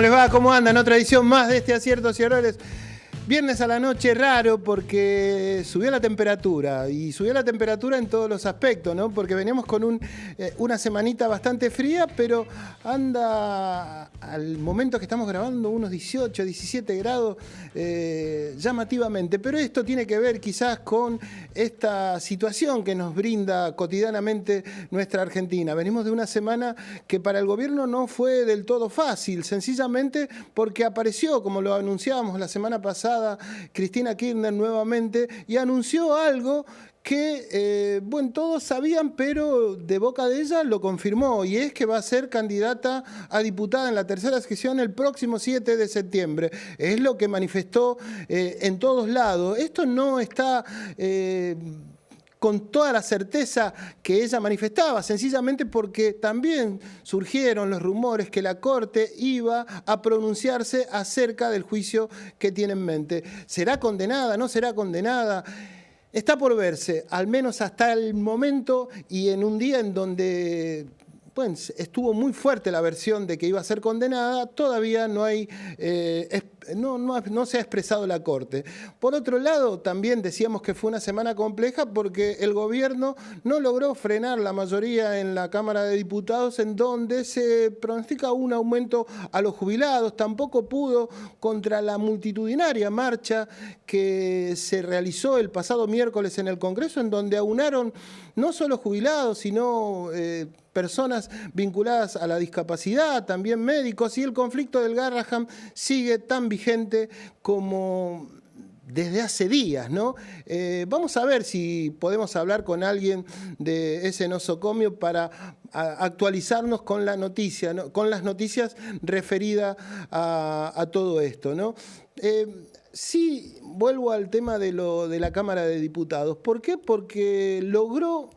¿Cómo les va? ¿Cómo andan? Otra edición más de este Aciertos y Errores. Viernes a la noche raro porque subió la temperatura y subió la temperatura en todos los aspectos, ¿no? Porque veníamos con una semanita bastante fría, pero anda al momento que estamos grabando unos 18, 17 grados llamativamente. Pero esto tiene que ver quizás con esta situación que nos brinda cotidianamente nuestra Argentina. Venimos de una semana que para el gobierno no fue del todo fácil, sencillamente porque apareció, como lo anunciábamos la semana pasada, Cristina Kirchner nuevamente, y anunció algo que, bueno, todos sabían, pero de boca de ella lo confirmó, y es que va a ser candidata a diputada en la tercera sesión el próximo 7 de septiembre. Es lo que manifestó en todos lados. Esto no está con toda la certeza que ella manifestaba, sencillamente porque también surgieron los rumores que la Corte iba a pronunciarse acerca del juicio que tiene en mente. ¿Será condenada? ¿No será condenada? Está por verse, al menos hasta el momento, y en un día en donde bueno, estuvo muy fuerte la versión de que iba a ser condenada, todavía no hay no se ha expresado la Corte. Por otro lado, también decíamos que fue una semana compleja porque el gobierno no logró frenar la mayoría en la Cámara de Diputados, en donde se pronostica un aumento a los jubilados. Tampoco pudo contra la multitudinaria marcha que se realizó el pasado miércoles en el Congreso, en donde aunaron no solo jubilados, sino personas vinculadas a la discapacidad, también médicos, y el conflicto del Garrahan sigue tan vigente como desde hace días, ¿no? Vamos a ver si podemos hablar con alguien de ese nosocomio para actualizarnos con la noticia, ¿no? Con las noticias referidas a todo esto, ¿no? Sí, vuelvo al tema de la Cámara de Diputados. ¿Por qué? Porque logró,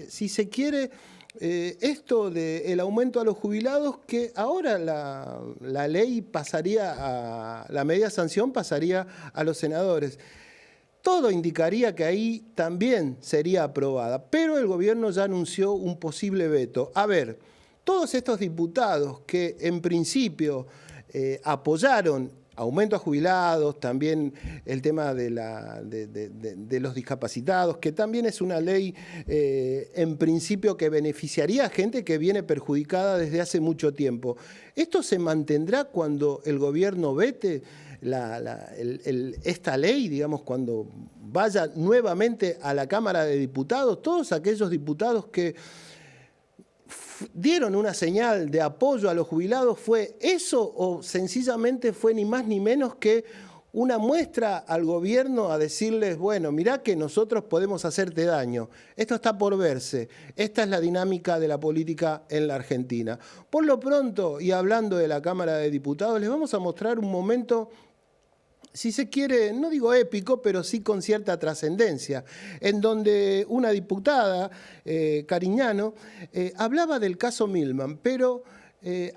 si se quiere, esto del aumento a los jubilados, que ahora la ley pasaría la media sanción pasaría a los senadores. Todo indicaría que ahí también sería aprobada, pero el gobierno ya anunció un posible veto. A ver, todos estos diputados que en principio apoyaron aumento a jubilados, también el tema de los discapacitados, que también es una ley en principio que beneficiaría a gente que viene perjudicada desde hace mucho tiempo. ¿Esto se mantendrá cuando el gobierno vete esta ley, digamos, cuando vaya nuevamente a la Cámara de Diputados? Todos aquellos diputados que dieron una señal de apoyo a los jubilados, ¿fue eso o sencillamente fue ni más ni menos que una muestra al gobierno a decirles, bueno, mirá que nosotros podemos hacerte daño? Esto está por verse. Esta es la dinámica de la política en la Argentina. Por lo pronto, y hablando de la Cámara de Diputados, les vamos a mostrar un momento, si se quiere, no digo épico, pero sí con cierta trascendencia, en donde una diputada, Cariñano, hablaba del caso Milman, pero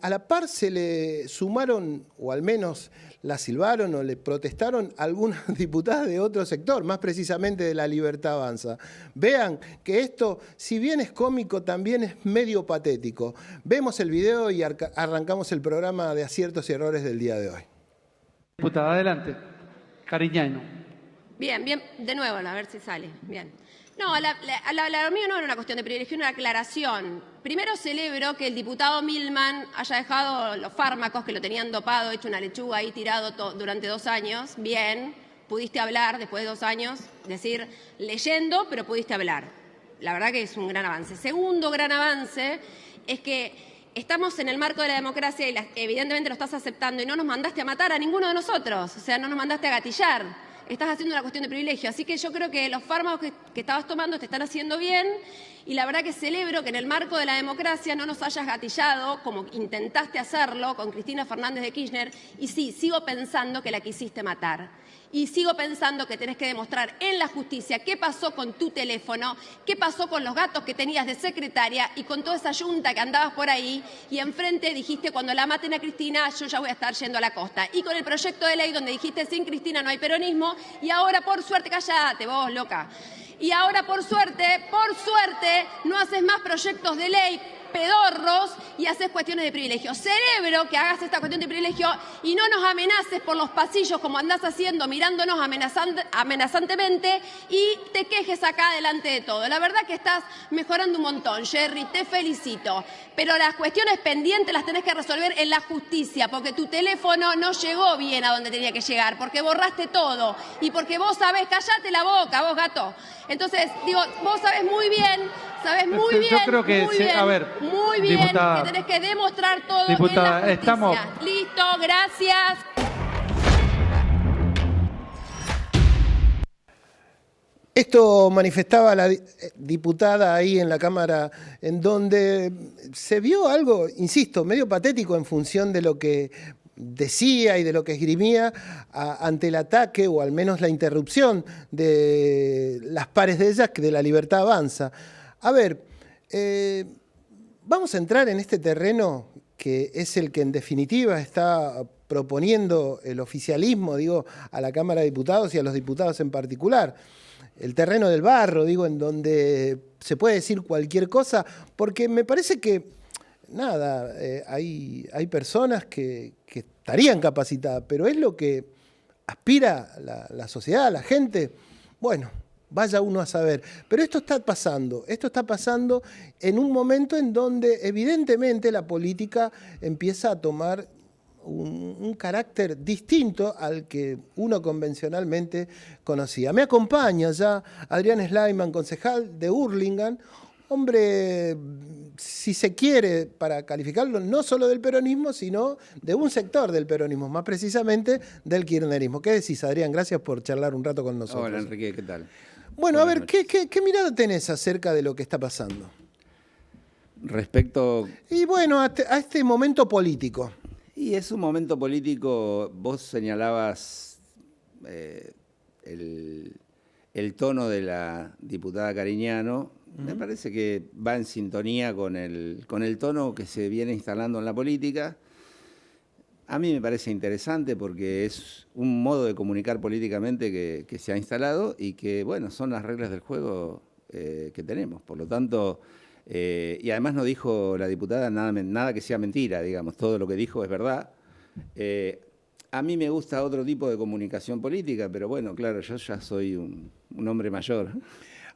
a la par se le sumaron, o al menos la silbaron o le protestaron algunas diputadas de otro sector, más precisamente de La Libertad Avanza. Vean que esto, si bien es cómico, también es medio patético. Vemos el video y arrancamos el programa de Aciertos y Errores del día de hoy. Diputada, adelante. Cariñano. Bien, de nuevo, a ver si sale. Bien. No, lo mío no era una cuestión de privilegio, era una aclaración. Primero celebro que el diputado Milman haya dejado los fármacos que lo tenían dopado, hecho una lechuga ahí tirado durante 2 años. Bien, pudiste hablar después de 2 años, decir, leyendo, pero pudiste hablar. La verdad que es un gran avance. Segundo gran avance es que estamos en el marco de la democracia y evidentemente lo estás aceptando y no nos mandaste a matar a ninguno de nosotros, o sea, no nos mandaste a gatillar. Estás haciendo una cuestión de privilegio. Así que yo creo que los fármacos que estabas tomando te están haciendo bien y la verdad que celebro que en el marco de la democracia no nos hayas gatillado como intentaste hacerlo con Cristina Fernández de Kirchner, y sí, sigo pensando que la quisiste matar. Y sigo pensando que tenés que demostrar en la justicia qué pasó con tu teléfono, qué pasó con los gatos que tenías de secretaria y con toda esa yunta que andabas por ahí, y enfrente dijiste, cuando la maten a Cristina, yo ya voy a estar yendo a la costa. Y con el proyecto de ley donde dijiste, sin Cristina no hay peronismo, y ahora por suerte, callate vos, loca. Y ahora por suerte, no haces más proyectos de ley pedorros y haces cuestiones de privilegio. Cerebro, que hagas esta cuestión de privilegio y no nos amenaces por los pasillos como andás haciendo, mirándonos amenazantemente y te quejes acá delante de todo. La verdad que estás mejorando un montón, Jerry, te felicito. Pero las cuestiones pendientes las tenés que resolver en la justicia, porque tu teléfono no llegó bien a donde tenía que llegar, porque borraste todo y porque vos sabés, callate la boca, vos gato. Entonces, digo, vos sabés muy bien, Yo creo que, a ver, muy bien, diputada, que tenés que demostrar todo diputada, en la justicia. estamos... Listo, gracias. Esto manifestaba la diputada ahí en la Cámara, en donde se vio algo, insisto, medio patético en función de lo que decía y de lo que esgrimía ante el ataque, o al menos la interrupción de las pares de ellas, que de La Libertad Avanza. A ver, vamos a entrar en este terreno que es el que en definitiva está proponiendo el oficialismo, digo, a la Cámara de Diputados y a los diputados en particular. El terreno del barro, digo, en donde se puede decir cualquier cosa, porque me parece que, nada, hay personas que estarían capacitadas, pero es lo que aspira la sociedad, la gente. Bueno, vaya uno a saber. Pero esto está pasando en un momento en donde evidentemente la política empieza a tomar un carácter distinto al que uno convencionalmente conocía. Me acompaña ya Adrián Sleiman, concejal de Hurlingham, hombre, si se quiere, para calificarlo, no solo del peronismo, sino de un sector del peronismo, más precisamente del kirchnerismo. ¿Qué decís, Adrián? Gracias por charlar un rato con nosotros. Hola, Enrique, ¿qué tal? Bueno, buenas noches. ¿Qué mirada tenés acerca de lo que está pasando? Respecto... Y bueno, a este momento político. Y es un momento político, vos señalabas el tono de la diputada Cariñano, me parece que va en sintonía con el tono que se viene instalando en la política. A mí me parece interesante porque es un modo de comunicar políticamente que se ha instalado y que, bueno, son las reglas del juego que tenemos. Por lo tanto, y además no dijo la diputada nada que sea mentira, digamos, todo lo que dijo es verdad. A mí me gusta otro tipo de comunicación política, pero bueno, claro, yo ya soy un hombre mayor.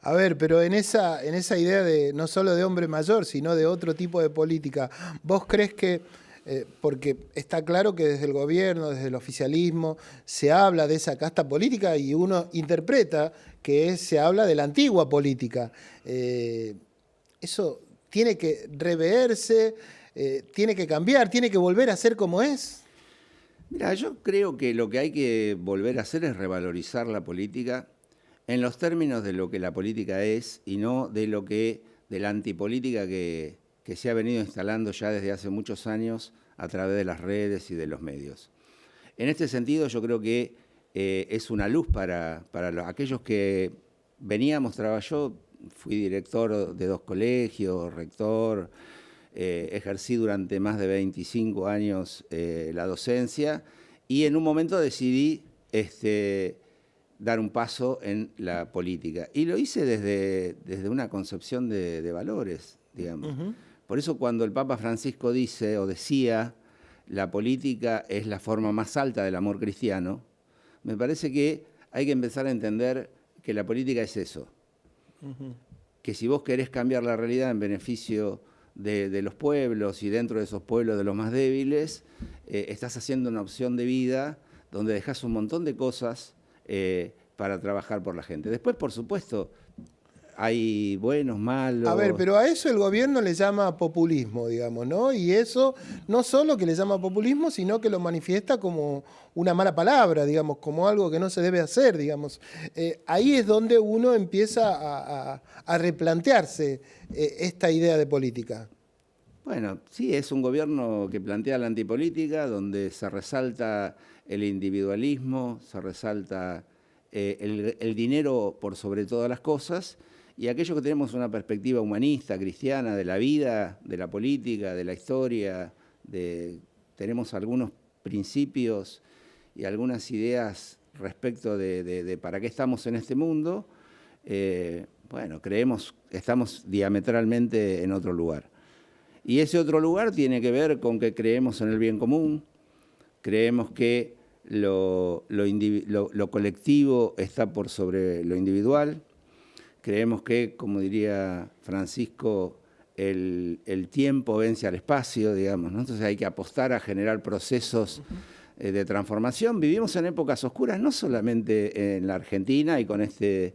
A ver, pero en esa idea de no solo de hombre mayor, sino de otro tipo de política, ¿vos crees que, porque está claro que desde el gobierno, desde el oficialismo, se habla de esa casta política y uno interpreta que se habla de la antigua política? ¿Eso tiene que reverse, tiene que cambiar, tiene que volver a ser como es? Mira, yo creo que lo que hay que volver a hacer es revalorizar la política en los términos de lo que la política es y no de la antipolítica que se ha venido instalando ya desde hace muchos años a través de las redes y de los medios. En este sentido, yo creo que es una luz para aquellos que veníamos trabajando. Yo fui director de 2 colegios, rector, ejercí durante más de 25 años la docencia y en un momento decidí dar un paso en la política. Y lo hice desde una concepción de valores, digamos. Por eso cuando el Papa Francisco dice o decía la política es la forma más alta del amor cristiano, me parece que hay que empezar a entender que la política es eso. Que si vos querés cambiar la realidad en beneficio de los pueblos y dentro de esos pueblos de los más débiles, estás haciendo una opción de vida donde dejás un montón de cosas para trabajar por la gente. Después, por supuesto, hay buenos, malos... A ver, pero a eso el gobierno le llama populismo, digamos, ¿no? Y eso no solo que le llama populismo, sino que lo manifiesta como una mala palabra, digamos, como algo que no se debe hacer, digamos. Ahí es donde uno empieza a replantearse esta idea de política. Bueno, sí, es un gobierno que plantea la antipolítica, donde se resalta el individualismo, se resalta el dinero por sobre todas las cosas, y aquellos que tenemos una perspectiva humanista, cristiana, de la vida, de la política, de la historia, tenemos algunos principios y algunas ideas respecto de para qué estamos en este mundo, bueno, estamos diametralmente en otro lugar. Y ese otro lugar tiene que ver con que creemos en el bien común, creemos que lo colectivo está por sobre lo individual, creemos que, como diría Francisco, el tiempo vence al espacio, digamos, ¿no? Entonces hay que apostar a generar procesos de transformación. Vivimos en épocas oscuras, no solamente en la Argentina y con este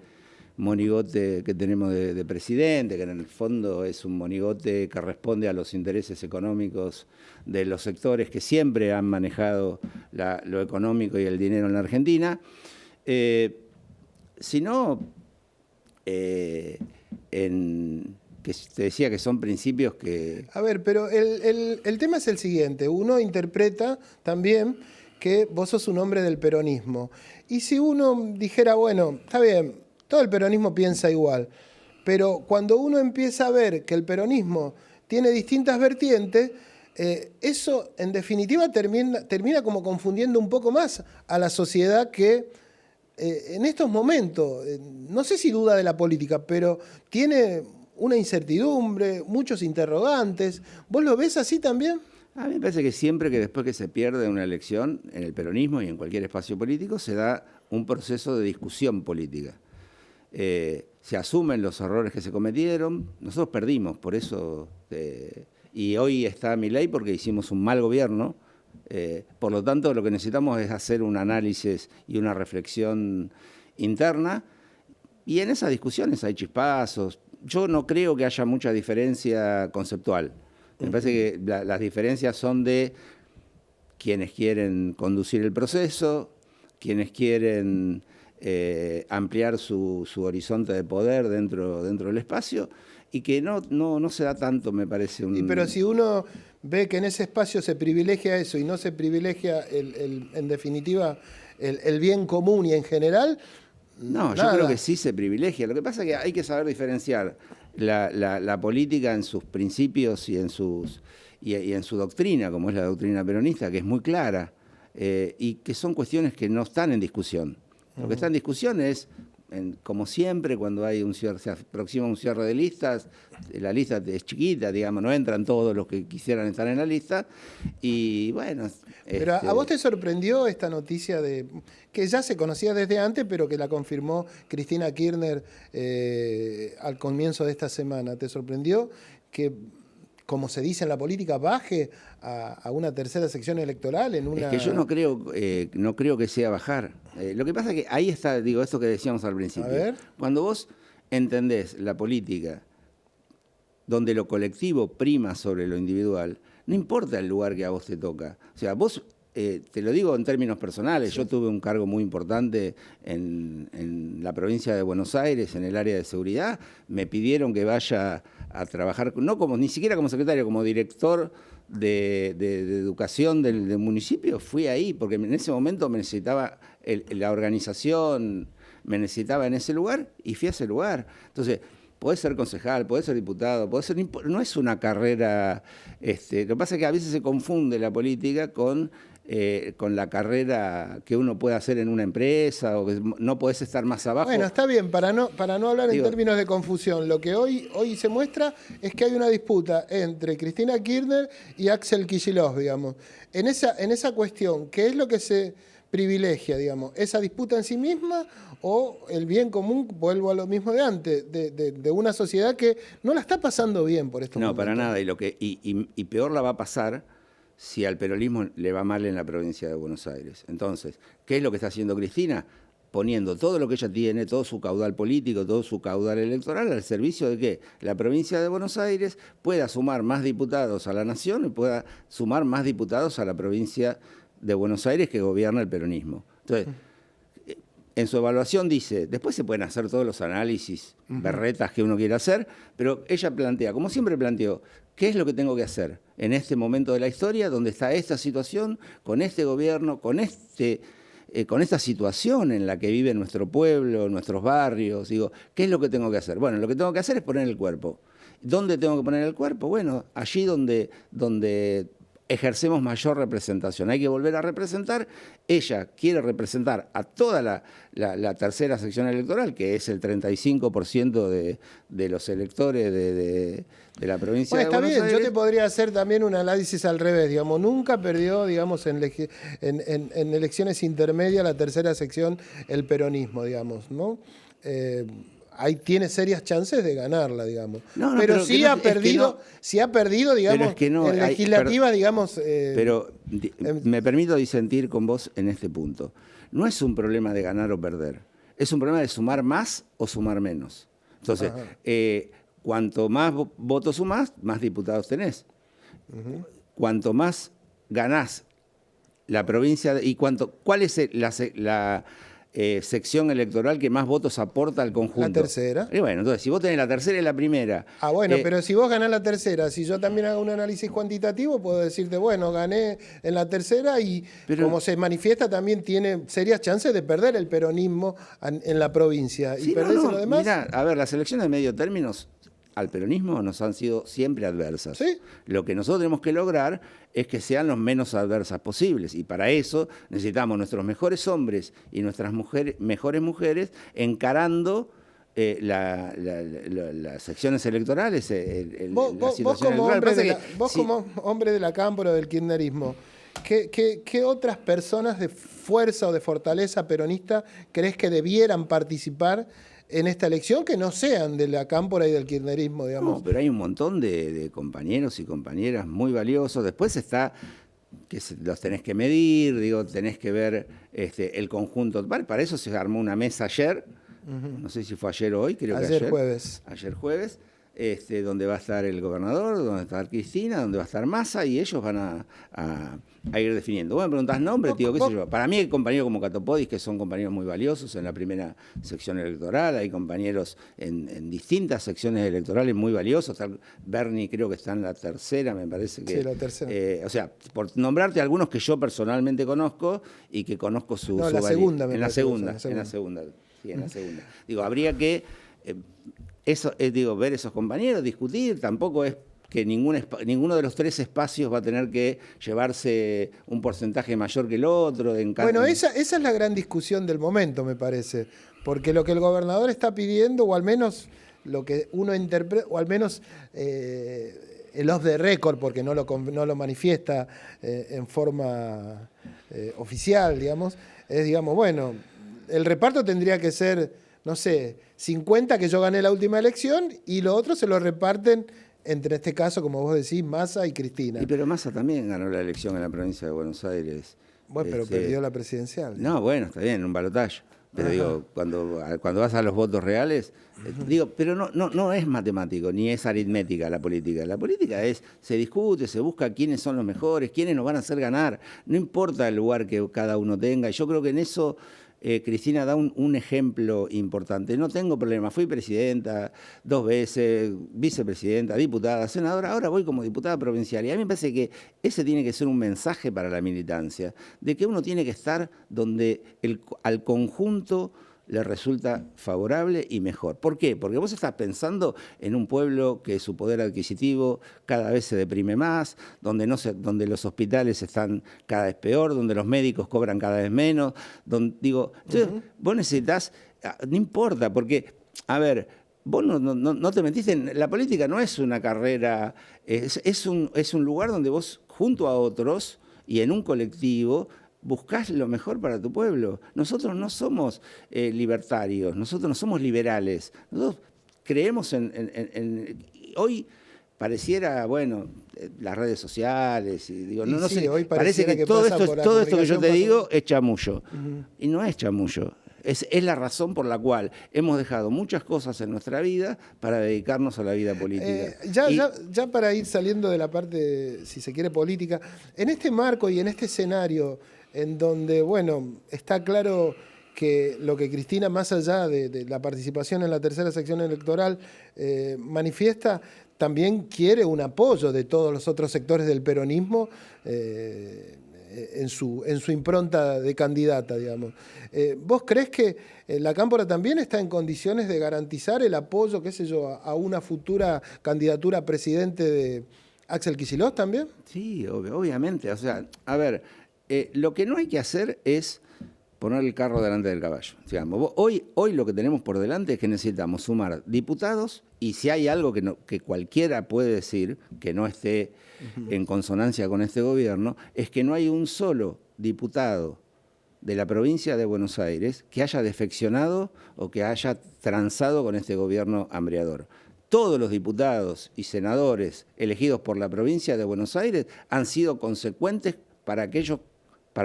monigote que tenemos de presidente, que en el fondo es un monigote que responde a los intereses económicos de los sectores que siempre han manejado lo económico y el dinero en la Argentina, sino que te decía que son principios que... A ver, pero el tema es el siguiente. Uno interpreta también que vos sos un hombre del peronismo. Y si uno dijera, bueno, está bien, todo el peronismo piensa igual, pero cuando uno empieza a ver que el peronismo tiene distintas vertientes, eso en definitiva termina como confundiendo un poco más a la sociedad que en estos momentos, no sé si duda de la política, pero tiene una incertidumbre, muchos interrogantes. ¿Vos lo ves así también? A mí me parece que siempre que después que se pierde una elección, en el peronismo y en cualquier espacio político, se da un proceso de discusión política. Se asumen los errores que se cometieron, nosotros perdimos, por eso, y hoy está Milei porque hicimos un mal gobierno, por lo tanto lo que necesitamos es hacer un análisis y una reflexión interna, y en esas discusiones hay chispazos. Yo no creo que haya mucha diferencia conceptual, me parece que las diferencias son de quienes quieren conducir el proceso, quienes quieren ampliar su horizonte de poder dentro del espacio, y que no se da tanto, me parece. Pero si uno ve que en ese espacio se privilegia eso y no se privilegia, en definitiva, el bien común y en general... No, yo creo que sí se privilegia. Lo que pasa es que hay que saber diferenciar la política en sus principios y en su doctrina, como es la doctrina peronista, que es muy clara, y que son cuestiones que no están en discusión. Lo que está en discusión es, como siempre, cuando hay se aproxima un cierre de listas, la lista es chiquita, digamos, no entran todos los que quisieran estar en la lista, y bueno... Pero ¿a vos te sorprendió esta noticia que ya se conocía desde antes, pero que la confirmó Cristina Kirchner al comienzo de esta semana? ¿Te sorprendió que, como se dice en la política, baje a una tercera sección electoral en una... Es que yo no creo que sea bajar. Lo que pasa es que ahí está, digo, esto que decíamos al principio. A ver. Cuando vos entendés la política donde lo colectivo prima sobre lo individual, no importa el lugar que a vos te toca. O sea, vos, te lo digo en términos personales, sí. Yo tuve un cargo muy importante en la provincia de Buenos Aires, en el área de seguridad. Me pidieron que vaya a trabajar, ni siquiera como secretario, como director de educación del municipio. Fui ahí porque en ese momento me necesitaba la organización, me necesitaba en ese lugar y fui a ese lugar. Entonces, podés ser concejal, podés ser diputado, no es una carrera... lo que pasa es que a veces se confunde la política con la carrera que uno puede hacer en una empresa, o que no podés estar más abajo. Bueno, está bien, para no hablar en términos de confusión, lo que hoy se muestra es que hay una disputa entre Cristina Kirchner y Axel Kicillof, digamos. En esa cuestión, ¿qué es lo que se privilegia, digamos? ¿Esa disputa en sí misma o el bien común? Vuelvo a lo mismo de antes, de una sociedad que no la está pasando bien por estos momentos. No, para nada, y peor la va a pasar si al peronismo le va mal en la provincia de Buenos Aires. Entonces, ¿qué es lo que está haciendo Cristina? Poniendo todo lo que ella tiene, todo su caudal político, todo su caudal electoral al servicio de que la provincia de Buenos Aires pueda sumar más diputados a la nación y pueda sumar más diputados a la provincia de Buenos Aires que gobierna el peronismo. Entonces, en su evaluación dice, después se pueden hacer todos los análisis, berretas que uno quiera hacer, pero ella plantea, como siempre planteó, ¿qué es lo que tengo que hacer en este momento de la historia donde está esta situación, con este gobierno, con esta situación en la que vive nuestro pueblo, nuestros barrios? Digo, ¿qué es lo que tengo que hacer? Bueno, lo que tengo que hacer es poner el cuerpo. ¿Dónde tengo que poner el cuerpo? Bueno, allí donde ejercemos mayor representación. Hay que volver a representar. Ella quiere representar a toda la tercera sección electoral, que es el 35% de los electores de la provincia de Buenos Aires. Yo te podría hacer también un análisis al revés, digamos. Nunca perdió, digamos, en elecciones intermedias la tercera sección el peronismo, digamos, ¿no? Ahí tiene serias chances de ganarla, digamos. Pero sí ha perdido, digamos, en legislativa, digamos... me permito disentir con vos en este punto. No es un problema de ganar o perder, es un problema de sumar más o sumar menos. Entonces, cuanto más votos sumás, más diputados tenés. Cuanto más ganás la provincia... ¿Cuál es la sección electoral que más votos aporta al conjunto? La tercera. Y bueno, entonces, si vos tenés la tercera y la primera... pero si vos ganás la tercera, si yo también hago un análisis cuantitativo, puedo decirte, bueno, gané en la tercera y como se manifiesta, también tiene serias chances de perder el peronismo en la provincia. Sí, y perderse lo demás. Mirá, a ver, las elecciones de medio término al peronismo nos han sido siempre adversas. ¿Sí? Lo que nosotros tenemos que lograr es que sean los menos adversas posibles, y para eso necesitamos nuestros mejores hombres y nuestras mejores mujeres encarando las secciones electorales, vos como hombre de la cámpora del kirchnerismo, ¿qué otras personas de fuerza o de fortaleza peronista crees que debieran participar en esta elección que no sean de la cámpora y del kirchnerismo, digamos? No, pero hay un montón de compañeros y compañeras muy valiosos. Después está que los tenés que medir, tenés que ver el conjunto. Para eso se armó una mesa ayer, no sé si fue ayer o hoy, creo que ayer. Ayer jueves, donde va a estar el gobernador, donde va a estar Cristina, donde va a estar Massa, y ellos van a ir definiendo. Vos me preguntás nombres, qué sé yo. Para mí hay compañeros como Catopodis, que son compañeros muy valiosos en la primera sección electoral, hay compañeros en distintas secciones electorales muy valiosos. Bernie creo que está en la tercera, me parece que... Sí, la tercera. O sea, por nombrarte algunos que yo personalmente conozco y que conozco su... No, la segunda, en la segunda. Sí, en la segunda. Habría que... ver esos compañeros, discutir, tampoco es que ninguno de los tres espacios va a tener que llevarse un porcentaje mayor que el otro. Bueno, esa es la gran discusión del momento, me parece, porque lo que el gobernador está pidiendo, o al menos lo que uno interpreta, o al menos el off the record, porque no lo manifiesta en forma oficial, digamos, es, bueno, el reparto tendría que ser, no sé, 50 que yo gané la última elección y lo otro se lo reparten entre, en este caso, como vos decís, Massa y Cristina. Pero Massa también ganó la elección en la provincia de Buenos Aires. Bueno, pero perdió la presidencial. No, bueno, está bien, un balotaje. Pero cuando vas a los votos reales, pero no es matemático, ni es aritmética la política. La política se discute, se busca quiénes son los mejores, quiénes nos van a hacer ganar. No importa el lugar que cada uno tenga. Y yo creo que en eso... Cristina da un ejemplo importante. No tengo problema, fui presidenta 2 veces, vicepresidenta, diputada, senadora, ahora voy como diputada provincial. Y a mí me parece que ese tiene que ser un mensaje para la militancia, de que uno tiene que estar donde al conjunto le resulta favorable y mejor. ¿Por qué? Porque vos estás pensando en un pueblo que su poder adquisitivo cada vez se deprime más, donde los hospitales están cada vez peor, donde los médicos cobran cada vez menos. Entonces, vos necesitas, no importa, porque, a ver, vos no te metiste en... La política no es una carrera, es un lugar donde vos, junto a otros y en un colectivo, buscás lo mejor para tu pueblo. Nosotros no somos libertarios, nosotros no somos liberales. Nosotros creemos hoy pareciera, las redes sociales, no sé, hoy parece que todo esto que yo te digo es chamullo. Y no es chamullo. Es la razón por la cual hemos dejado muchas cosas en nuestra vida para dedicarnos a la vida política. Ya para ir saliendo de la parte, si se quiere, política, en este marco y en este escenario en donde, está claro que lo que Cristina, más allá de la participación en la tercera sección electoral, manifiesta, también quiere un apoyo de todos los otros sectores del peronismo en su impronta de candidata, digamos. ¿Vos creés que la Cámpora también está en condiciones de garantizar el apoyo, qué sé yo, a una futura candidatura a presidente ¿Axel Kicillof también? Sí, obviamente. O sea, a ver, lo que no hay que hacer es poner el carro delante del caballo. Digamos, hoy lo que tenemos por delante es que necesitamos sumar diputados y si hay algo que cualquiera puede decir que no esté en consonancia con este gobierno, es que no hay un solo diputado de la provincia de Buenos Aires que haya defeccionado o que haya transado con este gobierno hambriador. Todos los diputados y senadores elegidos por la provincia de Buenos Aires han sido consecuentes para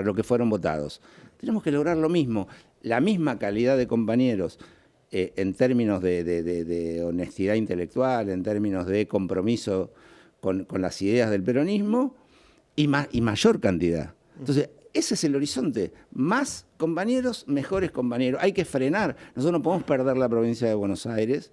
lo que fueron votados. Tenemos que lograr lo mismo, la misma calidad de compañeros en términos de honestidad intelectual, en términos de compromiso con las ideas del peronismo y mayor cantidad. Entonces, ese es el horizonte. Más compañeros, mejores compañeros. Hay que frenar. Nosotros no podemos perder la provincia de Buenos Aires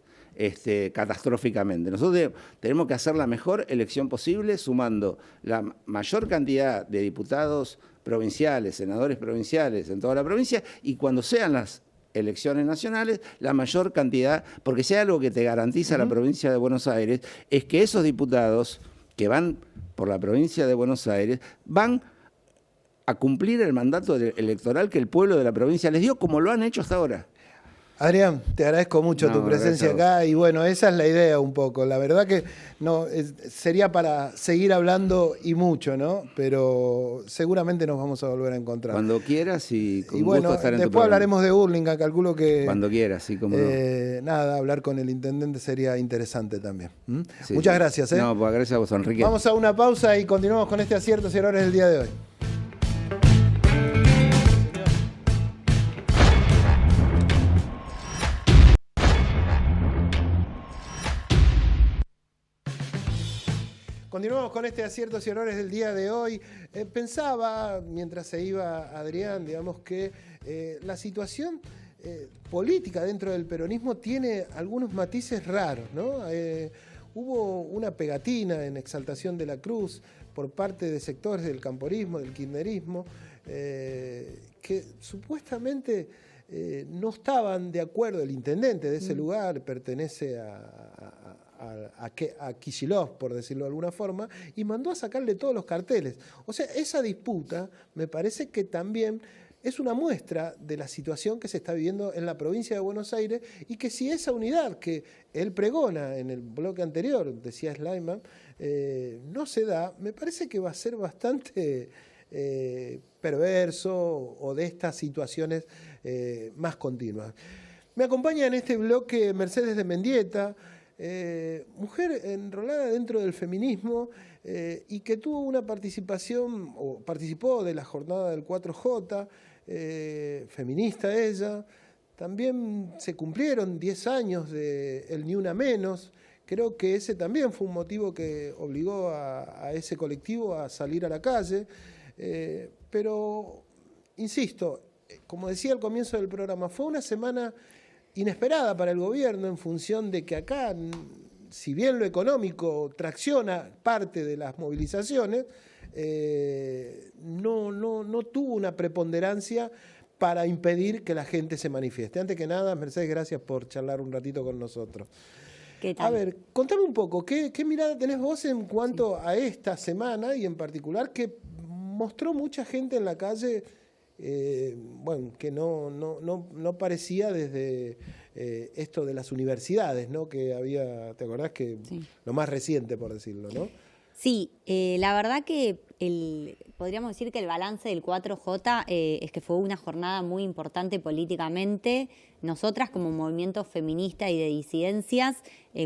catastróficamente. Nosotros tenemos que hacer la mejor elección posible sumando la mayor cantidad de diputados provinciales, senadores provinciales en toda la provincia y cuando sean las elecciones nacionales, la mayor cantidad, porque si hay algo que te garantiza la provincia de Buenos Aires, es que esos diputados que van por la provincia de Buenos Aires van a cumplir el mandato electoral que el pueblo de la provincia les dio, como lo han hecho hasta ahora. Adrián, te agradezco mucho tu presencia acá y bueno, esa es la idea un poco. La verdad que sería para seguir hablando y mucho, ¿no? Pero seguramente nos vamos a volver a encontrar. Cuando quieras y con bueno, gusto estar en tu después hablaremos de Hurlingham, calculo que... Cuando quieras, sí, como no. Nada, hablar con el intendente sería interesante también. Sí, Muchas gracias. No, pues gracias a vos, Enrique. Vamos a una pausa y continuamos con este aciertos y errores del día de hoy. Continuamos con este aciertos y errores del día de hoy. Pensaba, mientras se iba Adrián, digamos que la situación política dentro del peronismo tiene algunos matices raros, ¿no? Hubo una pegatina en exaltación de la cruz por parte de sectores del camporismo, del kirchnerismo, que supuestamente no estaban de acuerdo. El intendente de ese lugar pertenece a Kicillof, por decirlo de alguna forma, y mandó a sacarle todos los carteles. O sea, esa disputa me parece que también es una muestra de la situación que se está viviendo en la provincia de Buenos Aires y que si esa unidad que él pregona en el bloque anterior, decía Schleiman, no se da, me parece que va a ser bastante perverso o de estas situaciones más continuas. Me acompaña en este bloque Mercedes de Mendieta, mujer enrolada dentro del feminismo y que tuvo una participación, o participó de la jornada del 4J, feminista ella. También se cumplieron 10 años del Ni Una Menos. Creo que ese también fue un motivo que obligó a ese colectivo a salir a la calle. Pero, insisto, como decía al comienzo del programa, fue una semana inesperada para el gobierno en función de que acá, si bien lo económico tracciona parte de las movilizaciones, no tuvo una preponderancia para impedir que la gente se manifieste. Antes que nada, Mercedes, gracias por charlar un ratito con nosotros. ¿Qué tal? A ver, contame un poco, ¿qué mirada tenés vos en cuanto a esta semana y en particular que mostró mucha gente en la calle, bueno, que no parecía desde esto de las universidades, ¿no? Que había, ¿te acordás? Que sí. Lo más reciente, por decirlo, ¿no? Sí, la verdad que podríamos decir que el balance del 4J es que fue una jornada muy importante políticamente. Nosotras como movimiento feminista y de disidencias,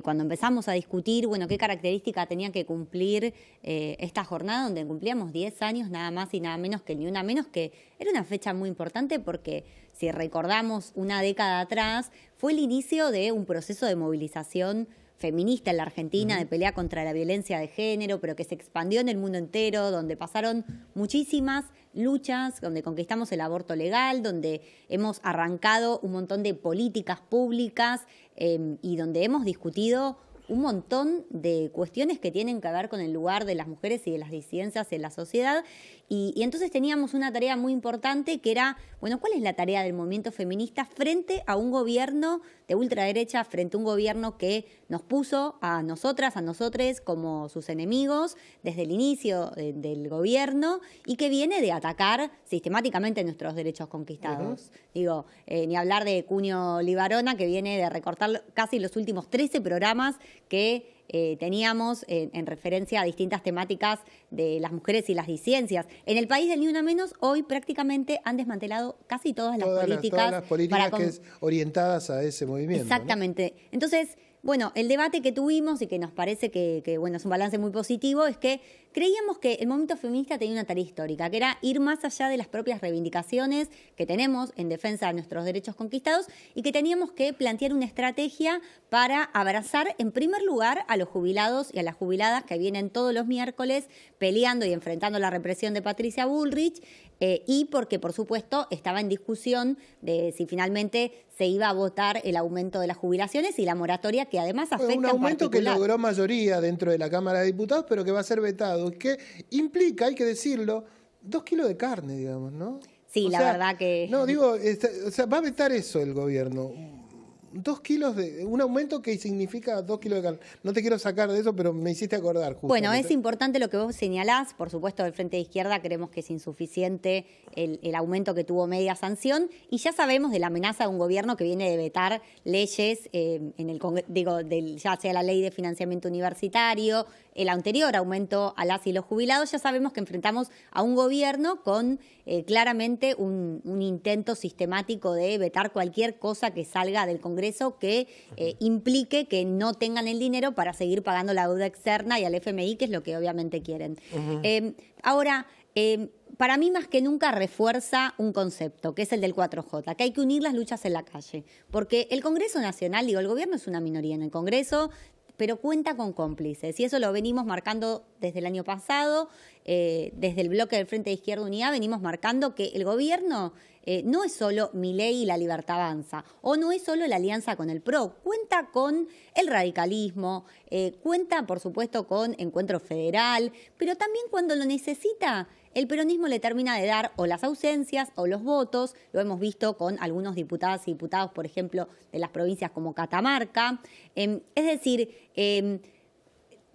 cuando empezamos a discutir, bueno, qué característica tenía que cumplir esta jornada, donde cumplíamos 10 años, nada más y nada menos que Ni Una Menos, que era una fecha muy importante porque, si recordamos una década atrás, fue el inicio de un proceso de movilización feminista en la Argentina, de pelea contra la violencia de género, pero que se expandió en el mundo entero, donde pasaron muchísimas luchas, donde conquistamos el aborto legal, donde hemos arrancado un montón de políticas públicas y donde hemos discutido un montón de cuestiones que tienen que ver con el lugar de las mujeres y de las disidencias en la sociedad. Y entonces teníamos una tarea muy importante que era, bueno, ¿cuál es la tarea del movimiento feminista frente a un gobierno de ultraderecha, frente a un gobierno que nos puso a nosotras, a nosotres como sus enemigos desde el inicio del gobierno y que viene de atacar sistemáticamente nuestros derechos conquistados? Digo, ni hablar de Cunio Libarona, que viene de recortar casi los últimos 13 programas que teníamos en referencia a distintas temáticas de las mujeres y las disidencias. En el país del Ni Una Menos, hoy prácticamente han desmantelado casi todas las políticas. Que es orientadas a ese movimiento. Exactamente. ¿No? Entonces, bueno, el debate que tuvimos y que nos parece que bueno, es un balance muy positivo, es que creíamos que el movimiento feminista tenía una tarea histórica, que era ir más allá de las propias reivindicaciones que tenemos en defensa de nuestros derechos conquistados y que teníamos que plantear una estrategia para abrazar en primer lugar a los jubilados y a las jubiladas que vienen todos los miércoles peleando y enfrentando la represión de Patricia Bullrich, y porque, por supuesto, estaba en discusión de si finalmente se iba a votar el aumento de las jubilaciones y la moratoria, que además afecta un aumento en particular. Que logró mayoría dentro de la Cámara de Diputados, pero que va a ser vetado, que implica, hay que decirlo, 2 kilos de carne, digamos, ¿no? Sí, verdad que... No, digo, va a vetar eso el gobierno. 2 kilos un aumento que significa 2 kilos de carne. No te quiero sacar de eso, pero me hiciste acordar. Bueno, es importante lo que vos señalás. Por supuesto, del Frente de Izquierda creemos que es insuficiente el aumento que tuvo media sanción. Y ya sabemos de la amenaza de un gobierno que viene de vetar leyes, ya sea la ley de financiamiento universitario, el anterior aumento a las y los jubilados. Ya sabemos que enfrentamos a un gobierno con claramente un intento sistemático de vetar cualquier cosa que salga del Congreso que implique que no tengan el dinero para seguir pagando la deuda externa y al FMI, que es lo que obviamente quieren. Ahora, para mí más que nunca refuerza un concepto, que es el del 4J, que hay que unir las luchas en la calle. Porque el Congreso Nacional, el gobierno es una minoría en el Congreso, pero cuenta con cómplices. Y eso lo venimos marcando desde el año pasado, desde el bloque del Frente de Izquierda Unida, venimos marcando que el gobierno no es solo Milei y la Libertad Avanza, o no es solo la alianza con el PRO, cuenta con el radicalismo, cuenta, por supuesto, con Encuentro Federal, pero también cuando lo necesita, el peronismo le termina de dar o las ausencias o los votos. Lo hemos visto con algunos diputadas y diputados, por ejemplo, de las provincias como Catamarca. Es decir,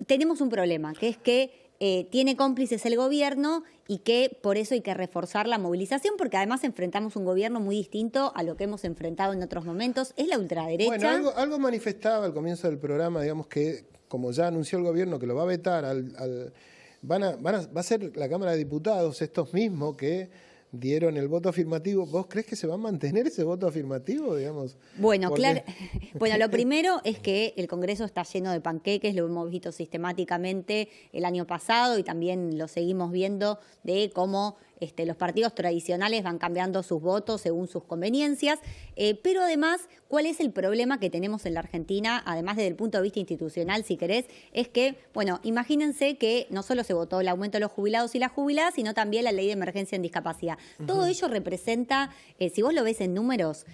tenemos un problema, que es que tiene cómplices el gobierno y que por eso hay que reforzar la movilización, porque además enfrentamos un gobierno muy distinto a lo que hemos enfrentado en otros momentos. Es la ultraderecha. Bueno, algo manifestaba al comienzo del programa, digamos que, como ya anunció el gobierno que lo va a vetar, va a ser la Cámara de Diputados estos mismos que dieron el voto afirmativo. ¿Vos crees que se va a mantener ese voto afirmativo, digamos? Bueno, claro. Bueno, lo primero es que el Congreso está lleno de panqueques, lo hemos visto sistemáticamente el año pasado y también lo seguimos viendo de cómo los partidos tradicionales van cambiando sus votos según sus conveniencias, pero además, ¿cuál es el problema que tenemos en la Argentina? Además, desde el punto de vista institucional, si querés, es que, bueno, imagínense que no solo se votó el aumento de los jubilados y las jubiladas, sino también la ley de emergencia en discapacidad. Todo ello representa, si vos lo ves en números,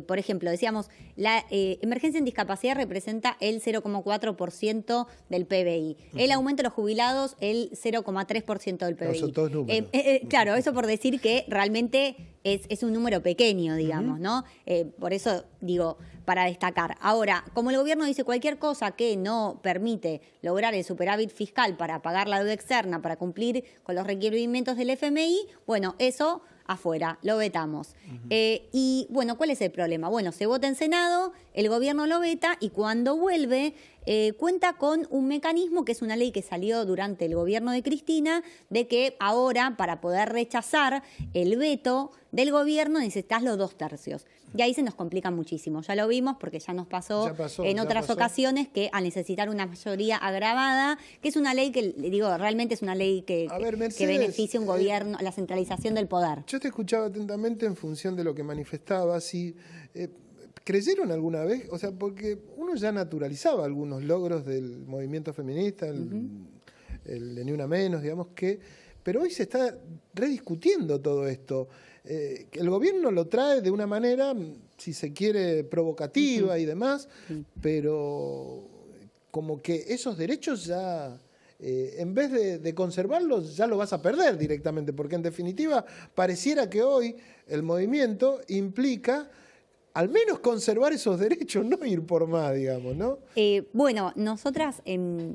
por ejemplo, decíamos, la emergencia en discapacidad representa el 0,4% del PBI. El aumento de los jubilados, el 0,3% del PBI. Son todos números. Claro, eso por decir que realmente es un número pequeño, digamos, ¿no? Por eso digo, para destacar. Ahora, como el gobierno dice cualquier cosa que no permite lograr el superávit fiscal para pagar la deuda externa, para cumplir con los requerimientos del FMI, bueno, eso afuera, lo vetamos. Y bueno, ¿cuál es el problema? Bueno, se vota en Senado, el gobierno lo veta y cuando vuelve cuenta con un mecanismo que es una ley que salió durante el gobierno de Cristina, de que ahora para poder rechazar el veto del gobierno necesitas los 2/3. Y ahí se nos complica muchísimo. Ya lo vimos porque ya nos pasó en otras ocasiones que al necesitar una mayoría agravada, que es una ley que, digo, realmente es una ley que beneficia un gobierno, la centralización del poder. Yo te escuchaba atentamente en función de lo que manifestabas y ¿creyeron alguna vez? O sea, porque uno ya naturalizaba algunos logros del movimiento feminista, el de Ni Una Menos, digamos que, pero hoy se está rediscutiendo todo esto. El gobierno lo trae de una manera, si se quiere, provocativa y demás, pero como que esos derechos ya, en vez de conservarlos, ya lo vas a perder directamente, porque en definitiva pareciera que hoy el movimiento implica al menos conservar esos derechos, no ir por más, digamos, ¿no? Bueno, nosotras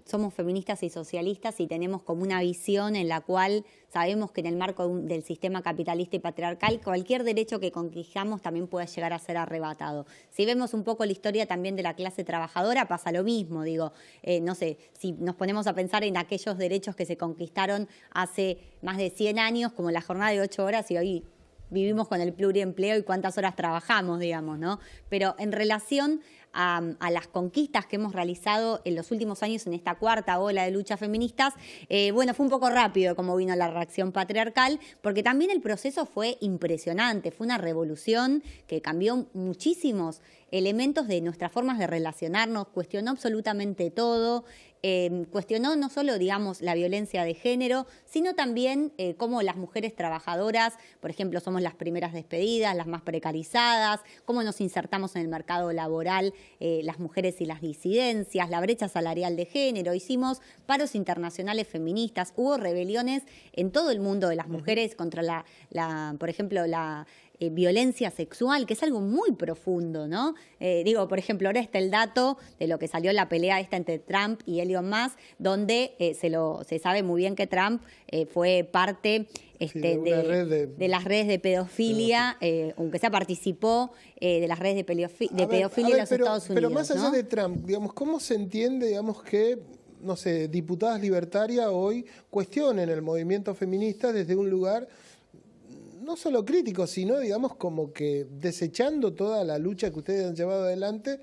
somos feministas y socialistas y tenemos como una visión en la cual sabemos que en el marco del sistema capitalista y patriarcal cualquier derecho que conquistamos también puede llegar a ser arrebatado. Si vemos un poco la historia también de la clase trabajadora, pasa lo mismo, digo, no sé, si nos ponemos a pensar en aquellos derechos que se conquistaron hace más de 100 años, como la jornada de 8 horas y hoy vivimos con el pluriempleo y cuántas horas trabajamos, digamos, ¿no? Pero en relación a las conquistas que hemos realizado en los últimos años en esta cuarta ola de luchas feministas, bueno, fue un poco rápido como vino la reacción patriarcal, porque también el proceso fue impresionante, fue una revolución que cambió muchísimos elementos de nuestras formas de relacionarnos, cuestionó absolutamente todo, cuestionó no solo, digamos, la violencia de género, sino también cómo las mujeres trabajadoras, por ejemplo, somos las primeras despedidas, las más precarizadas, cómo nos insertamos en el mercado laboral las mujeres y las disidencias, la brecha salarial de género, hicimos paros internacionales feministas, hubo rebeliones en todo el mundo de las mujeres contra por ejemplo, la violencia sexual, que es algo muy profundo, ¿no? Digo, por ejemplo, ahora está el dato de lo que salió en la pelea esta entre Trump y Elon Musk, donde se sabe muy bien que Trump fue parte de las redes de pedofilia, aunque sea participó de las redes de pedofilia en los Estados Unidos. Pero más allá, ¿no?, de Trump, digamos, ¿cómo se entiende, digamos, que, no sé, diputadas libertarias hoy cuestionen el movimiento feminista desde un lugar no solo crítico, sino, digamos, como que desechando toda la lucha que ustedes han llevado adelante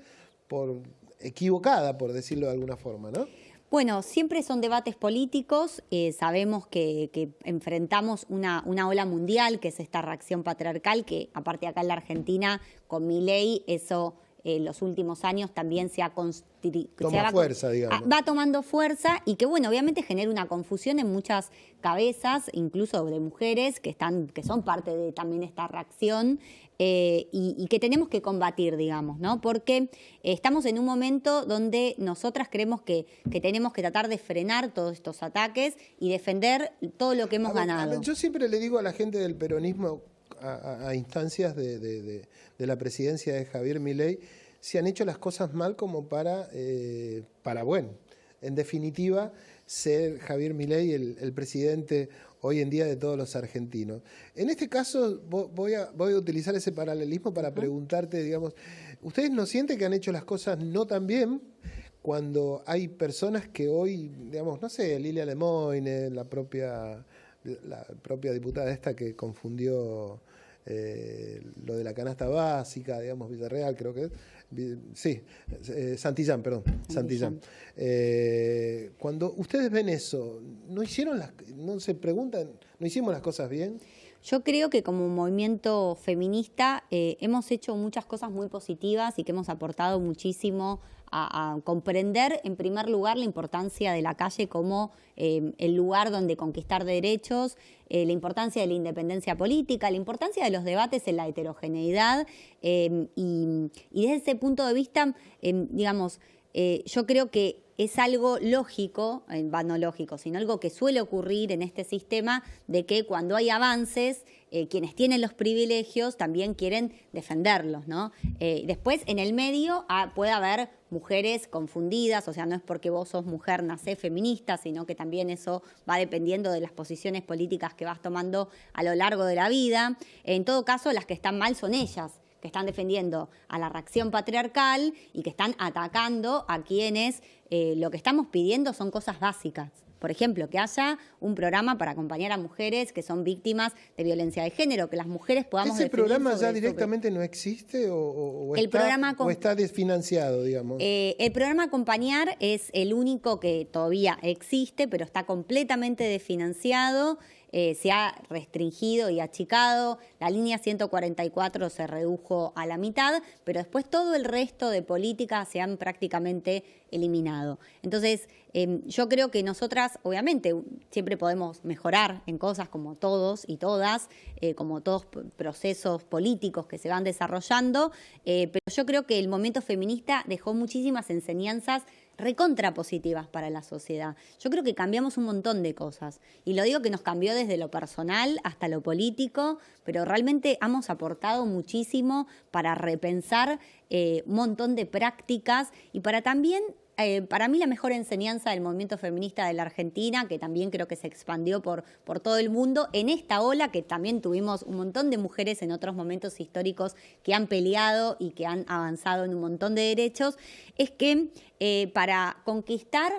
equivocada, por decirlo de alguna forma, ¿no? Bueno, siempre son debates políticos, sabemos que enfrentamos una ola mundial, que es esta reacción patriarcal, que aparte acá en la Argentina, con Milei, eso en los últimos años también va tomando fuerza y que, bueno, obviamente genera una confusión en muchas cabezas, incluso de mujeres que son parte de también esta reacción y que tenemos que combatir, digamos, ¿no? Porque estamos en un momento donde nosotras creemos que tenemos que tratar de frenar todos estos ataques y defender todo lo que hemos ganado. Yo siempre le digo a la gente del peronismo, a instancias de la presidencia de Javier Milei, se han hecho las cosas mal como para bueno, en definitiva, ser Javier Milei el presidente hoy en día de todos los argentinos. En este caso voy a utilizar ese paralelismo para preguntarte, digamos, ¿ustedes no sienten que han hecho las cosas no tan bien cuando hay personas que hoy, digamos, no sé, Lilia Lemoyne, la propia diputada esta que confundió lo de la canasta básica, digamos, Villarreal, creo que es. Sí, Santillán, perdón, Santillán. Cuando ustedes ven eso, ¿no se preguntan, no hicimos las cosas bien? Yo creo que como movimiento feminista hemos hecho muchas cosas muy positivas y que hemos aportado muchísimo a comprender, en primer lugar, la importancia de la calle como el lugar donde conquistar derechos, la importancia de la independencia política, la importancia de los debates en la heterogeneidad y desde ese punto de vista, digamos, yo creo que es algo lógico, no lógico, sino algo que suele ocurrir en este sistema de que cuando hay avances, quienes tienen los privilegios también quieren defenderlos, ¿no? Después, en el medio puede haber mujeres confundidas, o sea, no es porque vos sos mujer nacés feminista, sino que también eso va dependiendo de las posiciones políticas que vas tomando a lo largo de la vida. En todo caso, las que están mal son ellas, que están defendiendo a la reacción patriarcal y que están atacando a quienes lo que estamos pidiendo son cosas básicas. Por ejemplo, que haya un programa para acompañar a mujeres que son víctimas de violencia de género, que las mujeres podamos ¿Ese programa ya directamente no existe o está desfinanciado, digamos? El programa Acompañar es el único que todavía existe, pero está completamente desfinanciado. Se ha restringido y achicado, la línea 144 se redujo a la mitad, pero después todo el resto de políticas se han prácticamente eliminado. Entonces, yo creo que nosotras, obviamente, siempre podemos mejorar en cosas como todos y todas, como todos procesos políticos que se van desarrollando, pero yo creo que el movimiento feminista dejó muchísimas enseñanzas recontra positivas para la sociedad. Yo creo que cambiamos un montón de cosas. Y lo digo que nos cambió desde lo personal hasta lo político, pero realmente hemos aportado muchísimo para repensar un montón de prácticas y para también... para mí la mejor enseñanza del movimiento feminista de la Argentina, que también creo que se expandió por todo el mundo, en esta ola que también tuvimos un montón de mujeres en otros momentos históricos que han peleado y que han avanzado en un montón de derechos, es que para conquistar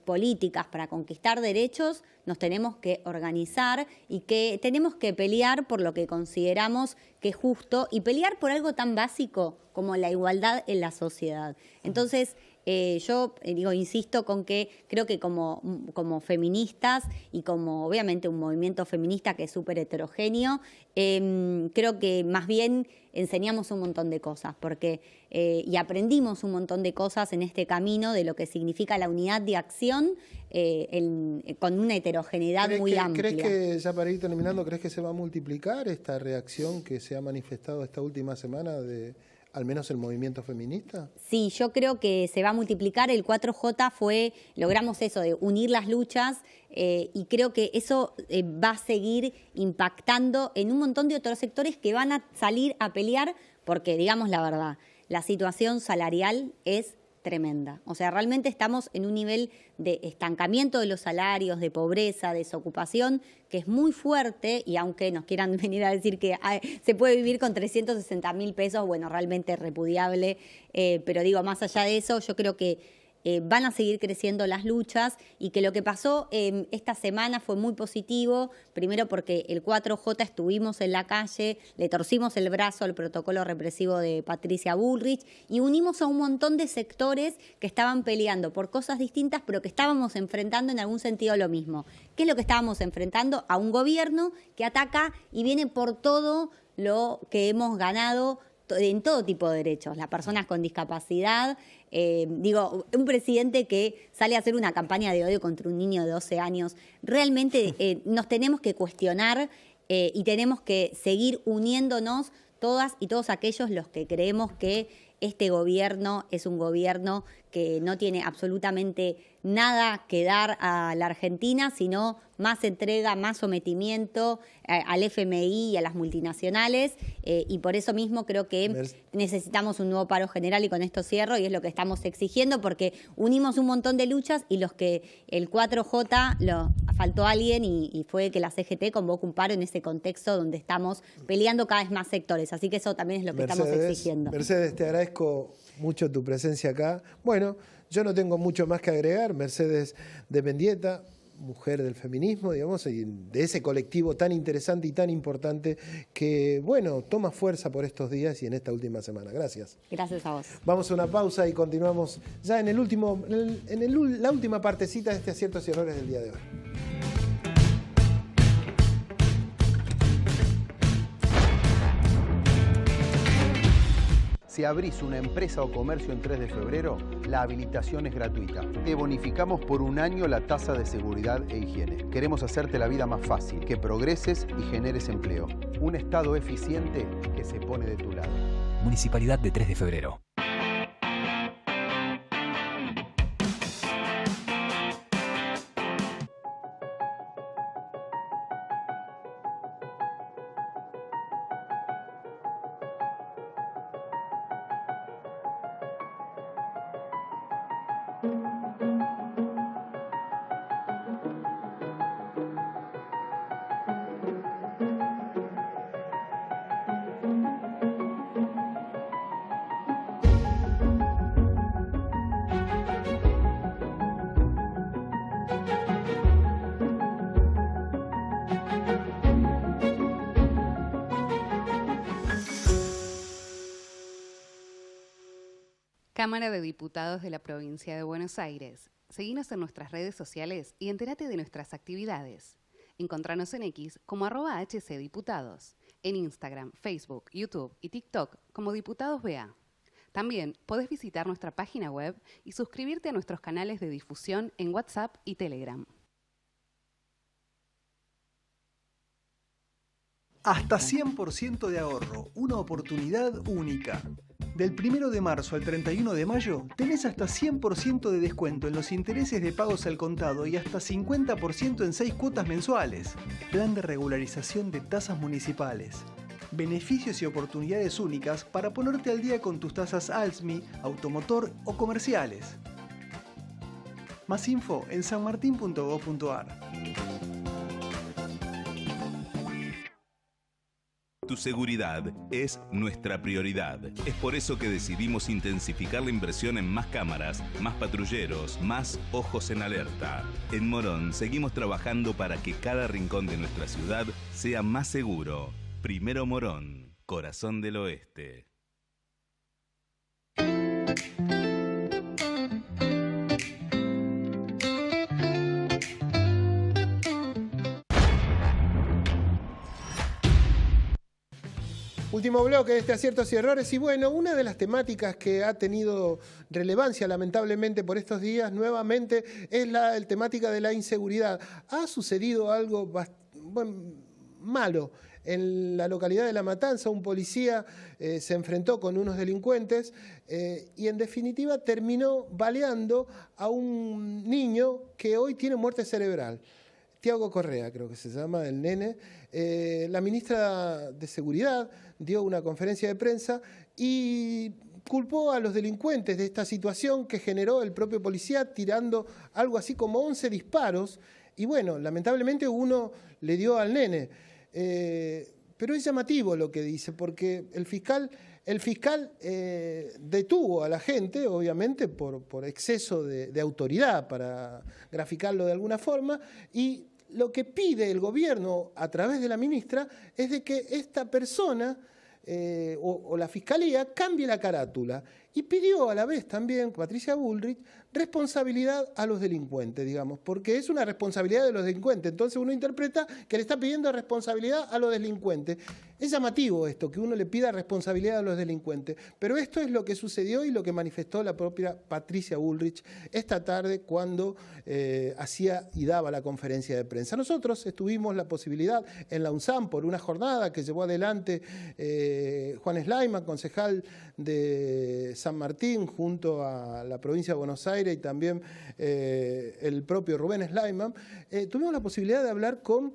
políticas, para conquistar derechos, nos tenemos que organizar y que tenemos que pelear por lo que consideramos que es justo y pelear por algo tan básico como la igualdad en la sociedad. Entonces, insisto con que creo que como feministas y como obviamente un movimiento feminista que es súper heterogéneo, creo que más bien enseñamos un montón de cosas y aprendimos un montón de cosas en este camino de lo que significa la unidad de acción con una heterogeneidad muy amplia. ¿Crees que, ya para ir terminando, crees que se va a multiplicar esta reacción que se ha manifestado esta última semana de al menos el movimiento feminista? Sí, yo creo que se va a multiplicar. El 4J logramos eso de unir las luchas y creo que eso va a seguir impactando en un montón de otros sectores que van a salir a pelear porque, digamos la verdad, la situación salarial es tremenda. O sea, realmente estamos en un nivel de estancamiento de los salarios, de pobreza, de desocupación, que es muy fuerte y aunque nos quieran venir a decir que se puede vivir con 360.000 pesos, bueno, realmente es repudiable, pero digo, más allá de eso, yo creo que van a seguir creciendo las luchas y que lo que pasó esta semana fue muy positivo, primero porque el 4J estuvimos en la calle, le torcimos el brazo al protocolo represivo de Patricia Bullrich y unimos a un montón de sectores que estaban peleando por cosas distintas, pero que estábamos enfrentando en algún sentido lo mismo. ¿Qué es lo que estábamos enfrentando? A un gobierno que ataca y viene por todo lo que hemos ganado en todo tipo de derechos, las personas con discapacidad, un presidente que sale a hacer una campaña de odio contra un niño de 12 años, realmente nos tenemos que cuestionar y tenemos que seguir uniéndonos todas y todos aquellos los que creemos que este gobierno es un gobierno que no tiene absolutamente nada que dar a la Argentina, sino más entrega, más sometimiento al FMI y a las multinacionales, y por eso mismo creo que necesitamos un nuevo paro general, y con esto cierro, y es lo que estamos exigiendo, porque unimos un montón de luchas y los que el 4J faltó alguien y fue que la CGT convoca un paro en ese contexto donde estamos peleando cada vez más sectores, así que eso también es lo que estamos exigiendo. Mercedes, te agradezco mucho tu presencia acá. Bueno, yo no tengo mucho más que agregar. Mercedes de Mendieta, mujer del feminismo, digamos, y de ese colectivo tan interesante y tan importante que, bueno, toma fuerza por estos días y en esta última semana. Gracias. Gracias a vos. Vamos a una pausa y continuamos ya en la última partecita de este Aciertos y Errores del día de hoy. Si abrís una empresa o comercio en 3 de febrero, la habilitación es gratuita. Te bonificamos por 1 año la tasa de seguridad e higiene. Queremos hacerte la vida más fácil, que progreses y generes empleo. Un Estado eficiente que se pone de tu lado. Municipalidad de 3 de febrero. Cámara de Diputados de la Provincia de Buenos Aires. Seguinos en nuestras redes sociales y entérate de nuestras actividades. Encontranos en X como @HCDiputados, en Instagram, Facebook, YouTube y TikTok como Diputados BA. También podés visitar nuestra página web y suscribirte a nuestros canales de difusión en WhatsApp y Telegram. Hasta 100% de ahorro, una oportunidad única. Del 1 de marzo al 31 de mayo tenés hasta 100% de descuento en los intereses de pagos al contado y hasta 50% en 6 cuotas mensuales. Plan de regularización de tasas municipales. Beneficios y oportunidades únicas para ponerte al día con tus tasas ALSMI, automotor o comerciales. Más info en sanmartin.gov.ar. Tu seguridad es nuestra prioridad. Es por eso que decidimos intensificar la inversión en más cámaras, más patrulleros, más ojos en alerta. En Morón seguimos trabajando para que cada rincón de nuestra ciudad sea más seguro. Primero Morón, corazón del oeste. Último bloque de Aciertos y Errores. Y bueno, una de las temáticas que ha tenido relevancia lamentablemente por estos días nuevamente es la temática de la inseguridad. Ha sucedido algo malo en la localidad de La Matanza. Un policía se enfrentó con unos delincuentes y en definitiva terminó baleando a un niño que hoy tiene muerte cerebral. Tiago Correa, creo que se llama el nene. La ministra de Seguridad dio una conferencia de prensa y culpó a los delincuentes de esta situación que generó el propio policía tirando algo así como 11 disparos. Y bueno, lamentablemente uno le dio al nene. Pero es llamativo lo que dice, porque el fiscal detuvo a la gente, obviamente, por exceso de autoridad, para graficarlo de alguna forma, y lo que pide el gobierno a través de la ministra es de que esta persona o la fiscalía cambie la carátula. Y pidió a la vez también, Patricia Bullrich, responsabilidad a los delincuentes, digamos, porque es una responsabilidad de los delincuentes. Entonces uno interpreta que le está pidiendo responsabilidad a los delincuentes. Es llamativo esto, que uno le pida responsabilidad a los delincuentes. Pero esto es lo que sucedió y lo que manifestó la propia Patricia Bullrich esta tarde cuando hacía y daba la conferencia de prensa. Nosotros tuvimos la posibilidad en la UNSAM por una jornada que llevó adelante Juan Slayman, concejal de San Martín, junto a la provincia de Buenos Aires y también el propio Rubén Slayman. Tuvimos la posibilidad de hablar con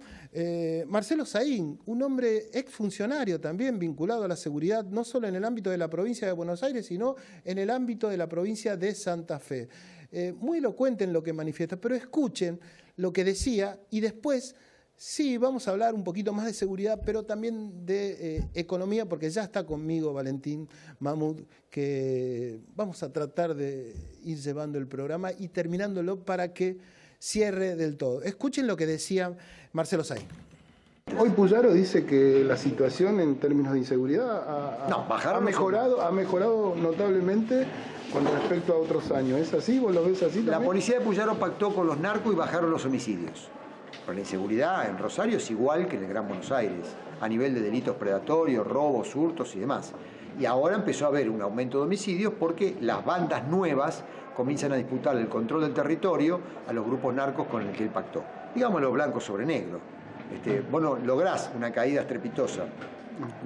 Marcelo Saín, un hombre exfuncionario también vinculado a la seguridad, no solo en el ámbito de la provincia de Buenos Aires, sino en el ámbito de la provincia de Santa Fe. Muy elocuente en lo que manifiesta, pero escuchen lo que decía y después sí, vamos a hablar un poquito más de seguridad, pero también de economía, porque ya está conmigo Valentín Mahmoud, que vamos a tratar de ir llevando el programa y terminándolo para que cierre del todo. Escuchen lo que decía Marcelo Saín. Hoy Puyaro dice que la situación en términos de inseguridad ha mejorado notablemente con respecto a otros años. ¿Es así? ¿Vos lo ves así también? La policía de Puyaro pactó con los narcos y bajaron los homicidios. Pero la inseguridad en Rosario es igual que en el Gran Buenos Aires, a nivel de delitos predatorios, robos, hurtos y demás. Y ahora empezó a haber un aumento de homicidios porque las bandas nuevas comienzan a disputar el control del territorio a los grupos narcos con el que él pactó. Digámoslo blanco sobre negro. Vos no lográs una caída estrepitosa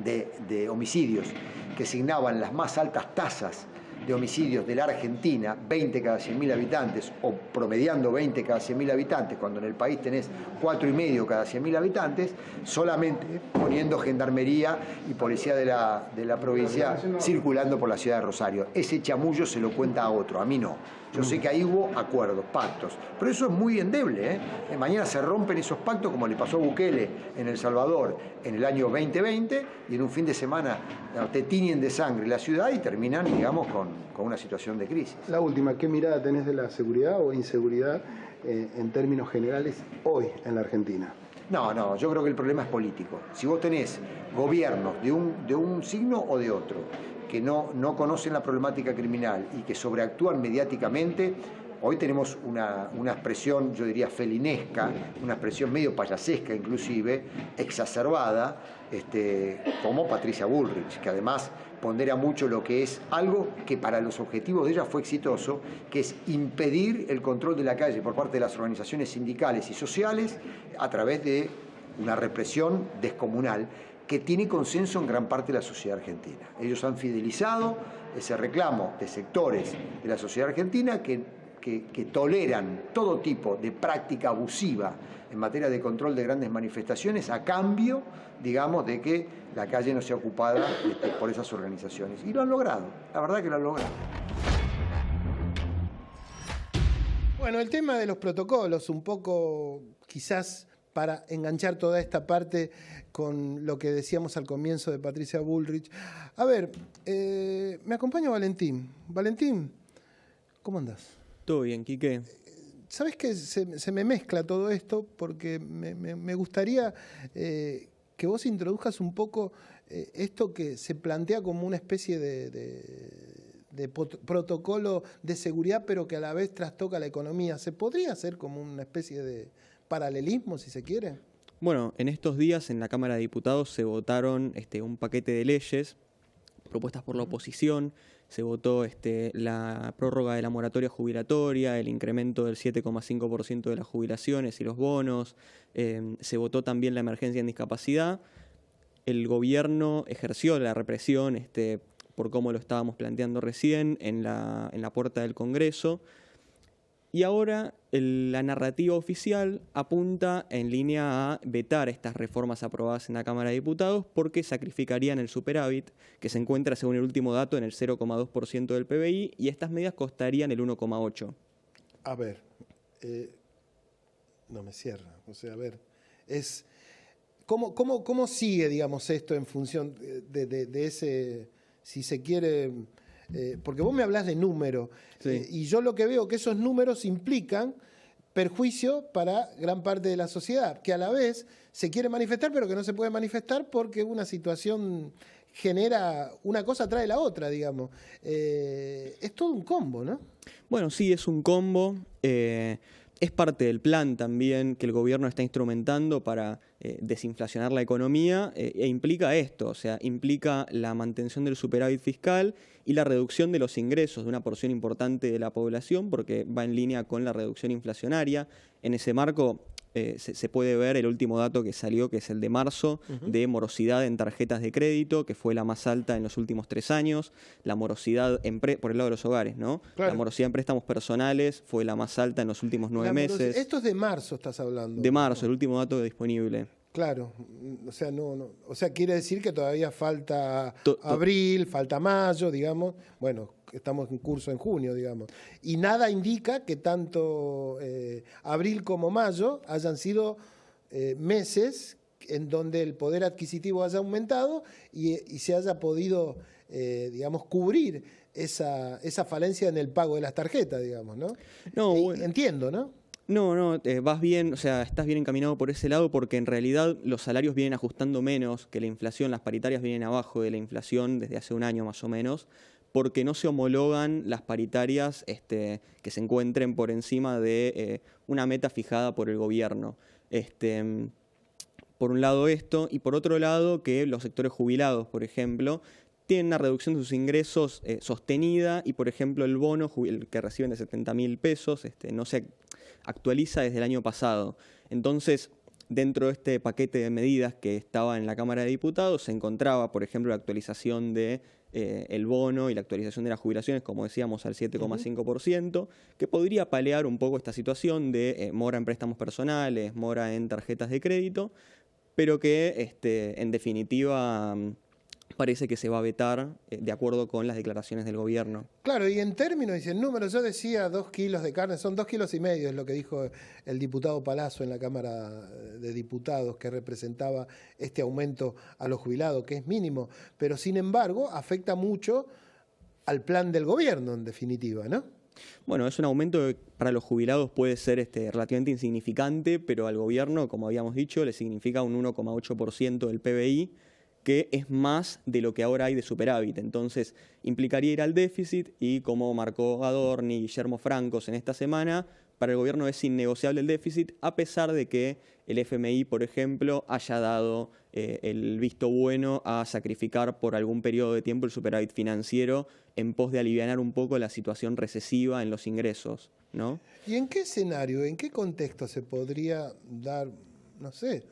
de homicidios que asignaban las más altas tasas de homicidios de la Argentina, 20 cada 100.000 habitantes, o promediando 20 cada 100.000 habitantes, cuando en el país tenés 4,5 cada 100.000 habitantes, solamente poniendo gendarmería y policía de la provincia circulando por la ciudad de Rosario. Ese chamullo se lo cuenta a otro, a mí no. Yo sé que ahí hubo acuerdos, pactos, pero eso es muy endeble, ¿eh? Mañana se rompen esos pactos como le pasó a Bukele en El Salvador en el año 2020 y en un fin de semana te tiñen de sangre la ciudad y terminan, digamos, con una situación de crisis. La última, ¿qué mirada tenés de la seguridad o inseguridad en términos generales hoy en la Argentina? No, yo creo que el problema es político. Si vos tenés gobiernos de un signo o de otro que no conocen la problemática criminal y que sobreactúan mediáticamente, hoy tenemos una expresión, yo diría, felinesca, una expresión medio payasesca inclusive, exacerbada, como Patricia Bullrich, que además pondera mucho lo que es algo que para los objetivos de ella fue exitoso, que es impedir el control de la calle por parte de las organizaciones sindicales y sociales a través de una represión descomunal que tiene consenso en gran parte de la sociedad argentina. Ellos han fidelizado ese reclamo de sectores de la sociedad argentina que toleran todo tipo de práctica abusiva en materia de control de grandes manifestaciones a cambio, digamos, de que la calle no sea ocupada por esas organizaciones. Y lo han logrado, la verdad que lo han logrado. Bueno, el tema de los protocolos, un poco quizás para enganchar toda esta parte con lo que decíamos al comienzo de Patricia Bullrich. A ver, me acompaña Valentín. Valentín, ¿cómo andás? Todo bien, Quique. ¿Sabes que se me mezcla todo esto? Porque me gustaría que vos introduzcas un poco esto que se plantea como una especie de protocolo de seguridad, pero que a la vez trastoca la economía. ¿Se podría hacer como una especie de paralelismo, si se quiere? Bueno, en estos días en la Cámara de Diputados se votaron un paquete de leyes propuestas por la oposición. Se votó la prórroga de la moratoria jubilatoria, el incremento del 7,5% de las jubilaciones y los bonos. Se votó también la emergencia en discapacidad. El gobierno ejerció la represión, por cómo lo estábamos planteando recién, en la puerta del Congreso. Y ahora la narrativa oficial apunta en línea a vetar estas reformas aprobadas en la Cámara de Diputados porque sacrificarían el superávit, que se encuentra, según el último dato, en el 0,2% del PBI, y estas medidas costarían el 1,8%. A ver, no me cierra. O sea, a ver, ¿cómo sigue, digamos, esto en función de ese, si se quiere... porque vos me hablás de números, sí. Y yo lo que veo que esos números implican perjuicio para gran parte de la sociedad, que a la vez se quiere manifestar, pero que no se puede manifestar porque una situación genera, una cosa trae la otra, digamos. Es todo un combo, ¿no? Bueno, sí, es un combo. Es parte del plan también que el gobierno está instrumentando para desinflacionar la economía e implica esto, o sea, implica la mantención del superávit fiscal y la reducción de los ingresos de una porción importante de la población porque va en línea con la reducción inflacionaria. En ese marco se puede ver el último dato que salió, que es el de marzo, de morosidad en tarjetas de crédito, que fue la más alta en los últimos 3 años. La morosidad por el lado de los hogares, ¿no? Claro. La morosidad en préstamos personales fue la más alta en los últimos 9 meses. Esto es de marzo, estás hablando. De marzo, el último dato disponible. Claro, o sea, o sea, quiere decir que todavía falta abril, falta mayo, digamos. Bueno, estamos en curso en junio, digamos. Y nada indica que tanto abril como mayo hayan sido meses en donde el poder adquisitivo haya aumentado y se haya podido, digamos, cubrir esa falencia en el pago de las tarjetas, digamos, ¿no? No, bueno. Entiendo, ¿no? No, vas bien, o sea, estás bien encaminado por ese lado porque en realidad los salarios vienen ajustando menos que la inflación, las paritarias vienen abajo de la inflación desde hace un año más o menos, porque no se homologan las paritarias que se encuentren por encima de una meta fijada por el gobierno. Por un lado esto, y por otro lado que los sectores jubilados, por ejemplo, tienen una reducción de sus ingresos sostenida y, por ejemplo, el bono el que reciben de 70.000 pesos no se actualiza desde el año pasado. Entonces, dentro de este paquete de medidas que estaba en la Cámara de Diputados se encontraba, por ejemplo, la actualización de el bono y la actualización de las jubilaciones, como decíamos, al 7,5%, que podría paliar un poco esta situación de mora en préstamos personales, mora en tarjetas de crédito, pero que, en definitiva, parece que se va a vetar de acuerdo con las declaraciones del gobierno. Claro, y en términos y en números, yo decía 2 kilos de carne, son 2,5 kilos, es lo que dijo el diputado Palazzo en la Cámara de Diputados, que representaba este aumento a los jubilados, que es mínimo, pero sin embargo afecta mucho al plan del gobierno, en definitiva, ¿no? Bueno, es un aumento que para los jubilados puede ser relativamente insignificante, pero al gobierno, como habíamos dicho, le significa un 1,8% del PBI, que es más de lo que ahora hay de superávit. Entonces, implicaría ir al déficit y, como marcó Adorni y Guillermo Francos en esta semana, para el gobierno es innegociable el déficit, a pesar de que el FMI, por ejemplo, haya dado el visto bueno a sacrificar por algún periodo de tiempo el superávit financiero en pos de alivianar un poco la situación recesiva en los ingresos, ¿no? ¿Y en qué escenario, en qué contexto se podría dar, no sé,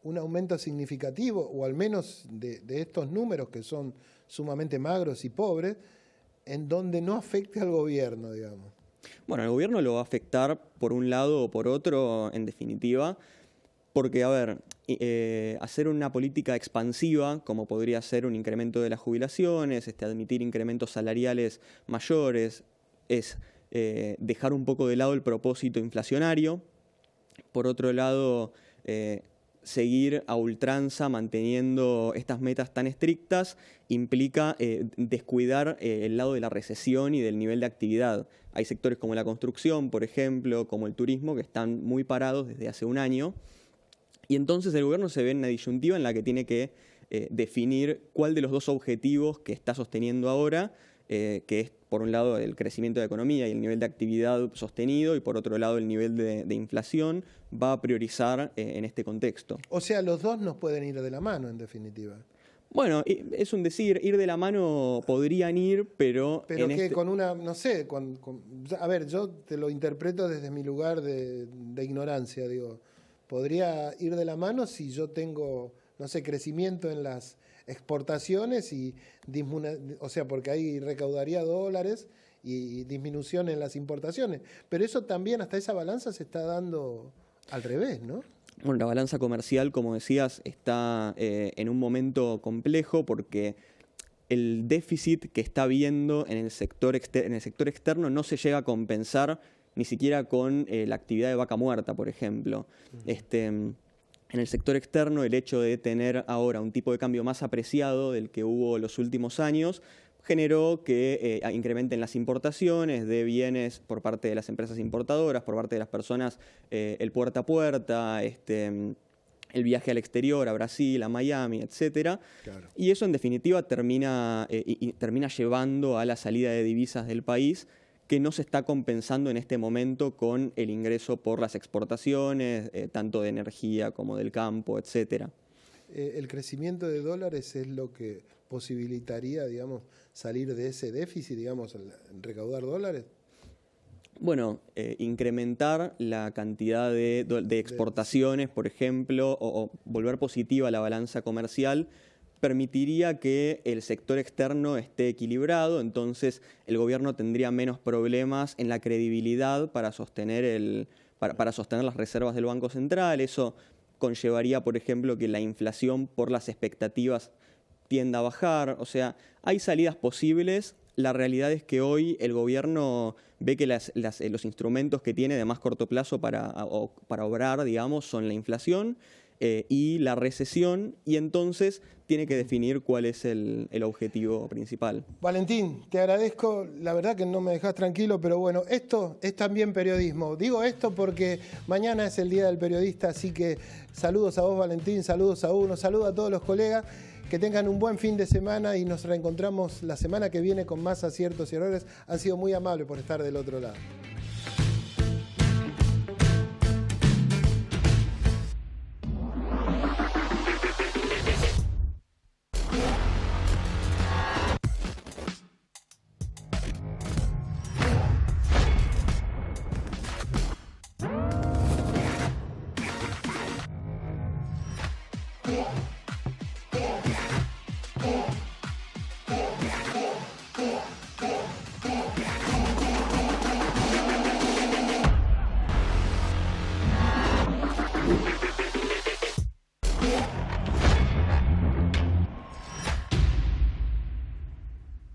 un aumento significativo, o al menos de estos números que son sumamente magros y pobres, en donde no afecte al gobierno, digamos. Bueno, el gobierno lo va a afectar por un lado o por otro, en definitiva, porque, a ver, hacer una política expansiva, como podría ser un incremento de las jubilaciones, admitir incrementos salariales mayores, es dejar un poco de lado el propósito inflacionario. Por otro lado, seguir a ultranza manteniendo estas metas tan estrictas implica descuidar el lado de la recesión y del nivel de actividad. Hay sectores como la construcción, por ejemplo, como el turismo, que están muy parados desde hace un año. Y entonces el gobierno se ve en una disyuntiva en la que tiene que definir cuál de los dos objetivos que está sosteniendo ahora, que es por un lado el crecimiento de la economía y el nivel de actividad sostenido, y por otro lado el nivel de inflación, va a priorizar en este contexto. O sea, los dos nos pueden ir de la mano, en definitiva. Bueno, es un decir, ir de la mano podrían ir, pero... Pero que con una, no sé, a ver, yo te lo interpreto desde mi lugar de ignorancia, digo, podría ir de la mano si yo tengo, no sé, crecimiento en las exportaciones y o sea, porque ahí recaudaría dólares y disminución en las importaciones. Pero eso también, hasta esa balanza se está dando al revés, ¿no? Bueno, la balanza comercial, como decías, está en un momento complejo porque el déficit que está habiendo en el sector externo no se llega a compensar ni siquiera con la actividad de vaca muerta, por ejemplo. En el sector externo, el hecho de tener ahora un tipo de cambio más apreciado del que hubo los últimos años generó que incrementen las importaciones de bienes por parte de las empresas importadoras, por parte de las personas, el puerta a puerta, el viaje al exterior, a Brasil, a Miami, etc. Claro. Y eso, en definitiva, termina llevando a la salida de divisas del país, que no se está compensando en este momento con el ingreso por las exportaciones, tanto de energía como del campo, etc. ¿El crecimiento de dólares es lo que posibilitaría, digamos, salir de ese déficit, digamos, recaudar dólares? Bueno, incrementar la cantidad de exportaciones, por ejemplo, o volver positiva la balanza comercial, permitiría que el sector externo esté equilibrado, entonces el gobierno tendría menos problemas en la credibilidad para sostener las reservas del Banco Central. Eso conllevaría, por ejemplo, que la inflación por las expectativas tienda a bajar. O sea, hay salidas posibles. La realidad es que hoy el gobierno ve que los instrumentos que tiene de más corto plazo para obrar, digamos, son la inflación y la recesión, y entonces tiene que definir cuál es el objetivo principal. Valentín, te agradezco, la verdad que no me dejás tranquilo, pero bueno, esto es también periodismo. Digo esto porque mañana es el Día del Periodista, así que saludos a vos, Valentín, saludos a uno, saludos a todos los colegas, que tengan un buen fin de semana y nos reencontramos la semana que viene con más aciertos y errores. Han sido muy amables por estar del otro lado. Yeah.